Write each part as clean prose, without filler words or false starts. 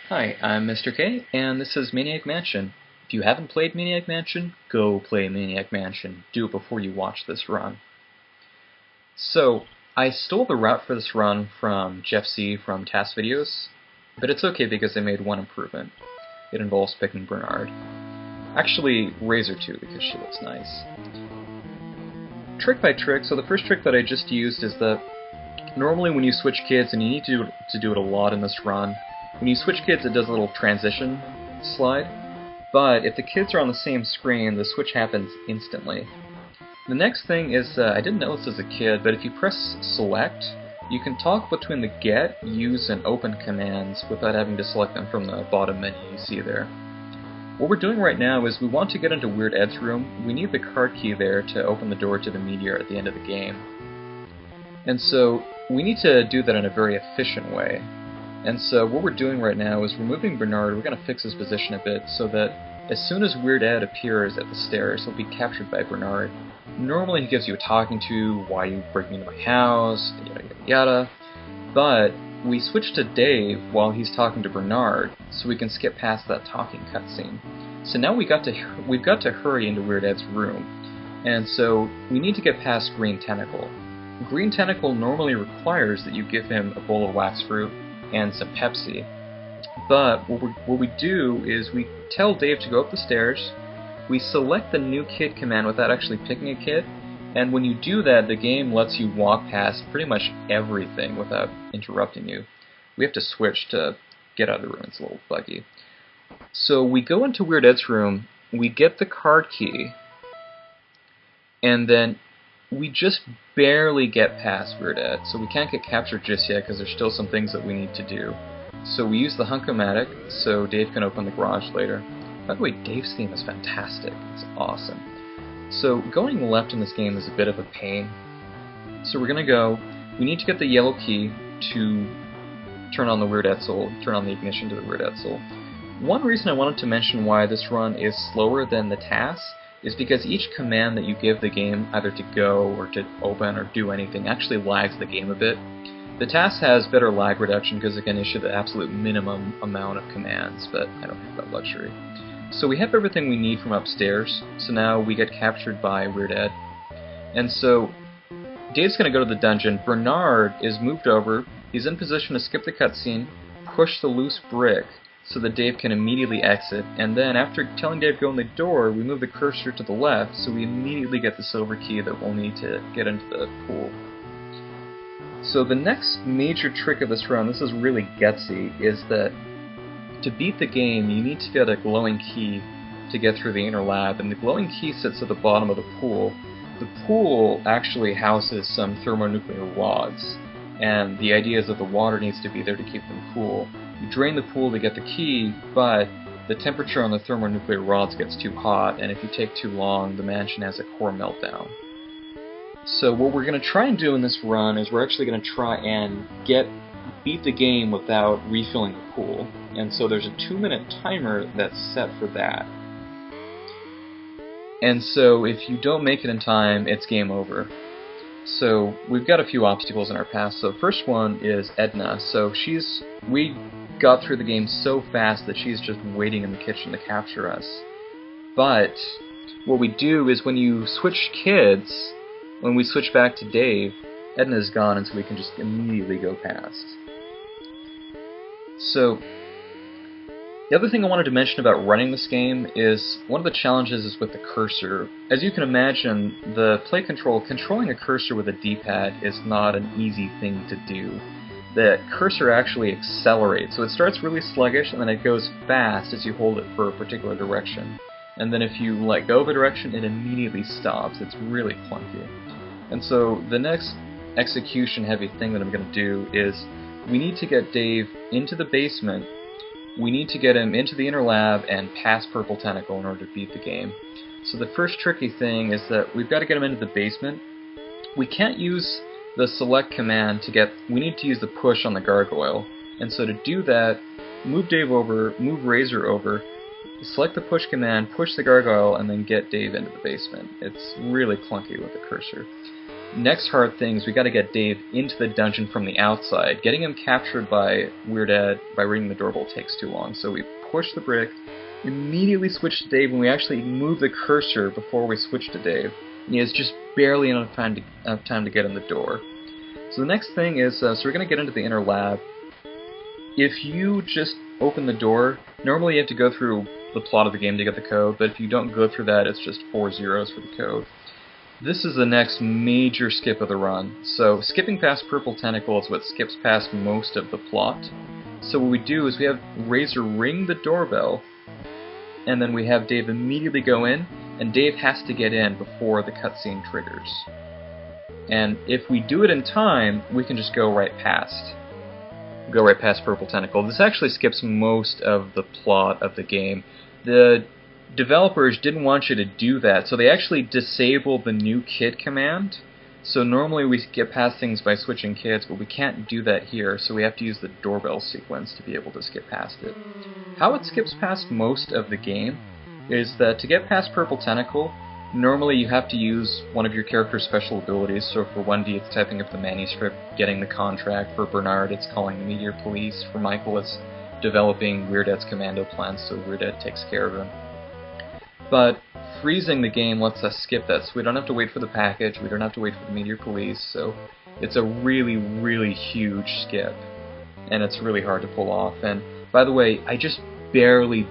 Hi, I'm Mr. K, and this is Maniac Mansion. If you haven't played Maniac Mansion, go play Maniac Mansion. Do it before you watch this run. So, I stole the route for this run from Jeff C. from Task Videos, but it's okay because I made one improvement. It involves picking Bernard. Actually, Razor too, because she looks nice. Trick by trick, so the first trick that I just used is that normally when you switch kids, and you need to do it a lot in this run, when you switch kids, it does a little transition slide, but if the kids are on the same screen, the switch happens instantly. The next thing is, I didn't know this as a kid, but if you press select, you can toggle between the get, use, and open commands without having to select them from the bottom menu you see there. What we're doing right now is we want to get into Weird Ed's room. We need the card key there to open the door to the meteor at the end of the game. And so we need to do that in a very efficient way. And so what we're doing right now is we're moving Bernard. We're going to fix his position a bit so that as soon as Weird Ed appears at the stairs, he'll be captured by Bernard. Normally he gives you a talking to, why are you breaking into my house, yada yada yada. But we switch to Dave while he's talking to Bernard, so we can skip past that talking cutscene. So now we've got to hurry into Weird Ed's room. And so we need to get past Green Tentacle. Green Tentacle normally requires that you give him a bowl of wax fruit and some Pepsi. But what we do is we tell Dave to go up the stairs, we select the new kid command without actually picking a kid, and when you do that, the game lets you walk past pretty much everything without interrupting you. We have to switch to get out of the room, it's a little buggy. So we go into Weird Ed's room, we get the card key, and then we just barely get past Weird Ed, so we can't get captured just yet because there's still some things that we need to do. So we use the Hunk-O-Matic so Dave can open the garage later. By the way, Dave's theme is fantastic. It's awesome. So going left in this game is a bit of a pain. So we're going to go, we need to get the yellow key to turn on the Weird Etzel, turn on the ignition to the Weird Etzel. One reason I wanted to mention why this run is slower than the task is because each command that you give the game, either to go or to open or do anything, actually lags the game a bit. The task has better lag reduction because it can issue the absolute minimum amount of commands, but I don't have that luxury. So we have everything we need from upstairs, so now we get captured by Weird Ed. And so Dave's going to go to the dungeon. Bernard is moved over, he's in position to skip the cutscene, push the loose brick, so that Dave can immediately exit, and then after telling Dave to go in the door, we move the cursor to the left, so we immediately get the silver key that we'll need to get into the pool. So the next major trick of this run, this is really gutsy, is that to beat the game, you need to get a glowing key to get through the inner lab, and the glowing key sits at the bottom of the pool. The pool actually houses some thermonuclear rods, and the idea is that the water needs to be there to keep them cool. You drain the pool to get the key, but the temperature on the thermonuclear rods gets too hot, and if you take too long, the mansion has a core meltdown. So what we're going to try and do in this run is we're actually going to try and beat the game without refilling the pool. And so there's a 2-minute timer that's set for that. And so if you don't make it in time, it's game over. So we've got a few obstacles in our path. So the first one is Edna. So we got through the game so fast that she's just waiting in the kitchen to capture us. But what we do is when you switch kids, when we switch back to Dave, Edna's gone, and so we can just immediately go past. So the other thing I wanted to mention about running this game is one of the challenges is with the cursor. As you can imagine, the controlling a cursor with a D-pad is not an easy thing to do. The cursor actually accelerates, so it starts really sluggish and then it goes fast as you hold it for a particular direction. And then if you let go of a direction, it immediately stops. It's really clunky. And so the next execution-heavy thing that I'm going to do is we need to get Dave into the basement. We need to get him into the inner lab and past Purple Tentacle in order to beat the game. So the first tricky thing is that we've got to get him into the basement. We can't use the select command we need to use the push on the gargoyle. And so to do that, move Dave over, move Razor over, select the push command, push the gargoyle, and then get Dave into the basement. It's really clunky with the cursor. Next hard thing is we got to get Dave into the dungeon from the outside. Getting him captured by Weird Ed by ringing the doorbell takes too long, so we push the brick, immediately switch to Dave, and we actually move the cursor before we switch to Dave. And he has just barely enough time to get in the door. So the next thing is, so we're going to get into the inner lab. If you just open the door, normally you have to go through the plot of the game to get the code, but if you don't go through that, it's just 4 zeros for the code. This is the next major skip of the run. So skipping past Purple Tentacle is what skips past most of the plot. So what we do is we have Razor ring the doorbell, and then we have Dave immediately go in, and Dave has to get in before the cutscene triggers. And if we do it in time, we can just go right past Purple Tentacle. This actually skips most of the plot of the game. The developers didn't want you to do that, so they actually disabled the new kid command. So normally we get past things by switching kids, but we can't do that here, so we have to use the doorbell sequence to be able to skip past it. How it skips past most of the game is that to get past Purple Tentacle, normally you have to use one of your character's special abilities. So for 1D it's typing up the manuscript, getting the contract. For Bernard it's calling the Meteor Police. For Michael it's developing Weird Ed's commando plans so Weird Ed takes care of him. But freezing the game lets us skip that, so we don't have to wait for the package, we don't have to wait for the Meteor Police, so it's a really, really huge skip. And it's really hard to pull off. And by the way, I just barely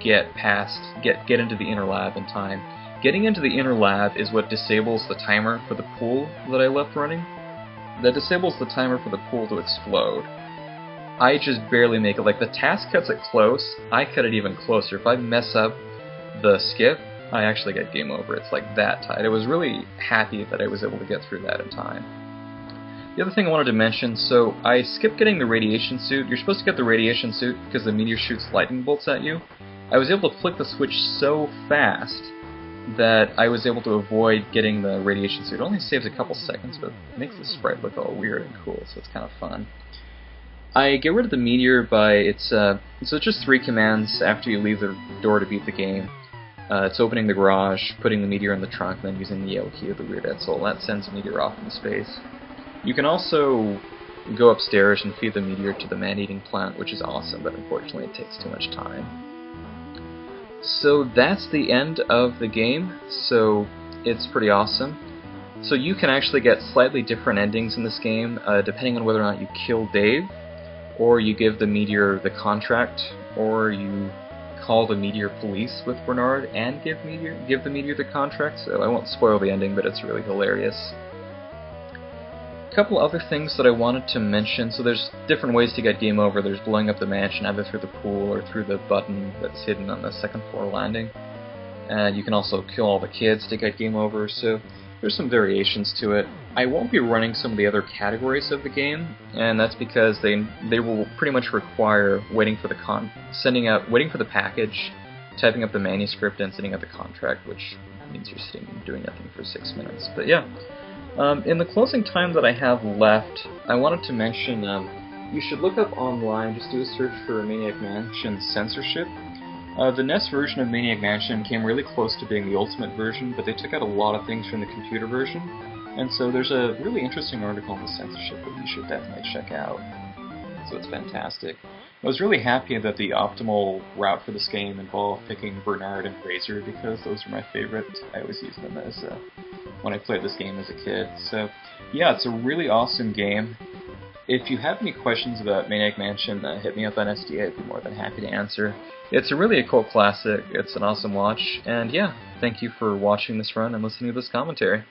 get into the inner lab in time. Getting into the inner lab is what disables the timer for the pool that I left running. That disables the timer for the pool to explode. I just barely make it. Like, the task cuts it close, I cut it even closer. If I mess up the skip, I actually get game over. It's like that tight. I was really happy that I was able to get through that in time. The other thing I wanted to mention, so I skipped getting the radiation suit. You're supposed to get the radiation suit because the meteor shoots lightning bolts at you. I was able to flick the switch so fast that I was able to avoid getting the radiation suit. It only saves a couple seconds, but it makes the sprite look all weird and cool, so it's kind of fun. I get rid of the meteor by, so it's just 3 commands after you leave the door to beat the game. It's opening the garage, putting the meteor in the trunk, and then using the yellow key of the Weird Ed soul. That sends the meteor off into space. You can also go upstairs and feed the meteor to the man-eating plant, which is awesome, but unfortunately it takes too much time. So that's the end of the game, so it's pretty awesome. So you can actually get slightly different endings in this game, depending on whether or not you kill Dave, or you give the meteor the contract, or you call the Meteor Police with Bernard and give the meteor the contract. So I won't spoil the ending, but it's really hilarious. A couple other things that I wanted to mention. So there's different ways to get game over. There's blowing up the mansion either through the pool or through the button that's hidden on the 2nd floor landing. You can also kill all the kids to get game over, so there's some variations to it. I won't be running some of the other categories of the game, and that's because they will pretty much require waiting for the package, typing up the manuscript, and sending out the contract, which means you're sitting and doing nothing for 6 minutes. But yeah, in the closing time that I have left, I wanted to mention you should look up online, just do a search for Maniac Mansion censorship. The NES version of Maniac Mansion came really close to being the ultimate version, but they took out a lot of things from the computer version, and so there's a really interesting article on the censorship that you should definitely check out. So it's fantastic. I was really happy that the optimal route for this game involved picking Bernard and Razor, because those are my favorite. I always use them as when I played this game as a kid. So yeah, it's a really awesome game. If you have any questions about Maniac Mansion, hit me up on SDA. I'd be more than happy to answer. It's really a cult classic. It's an awesome watch. And yeah, thank you for watching this run and listening to this commentary.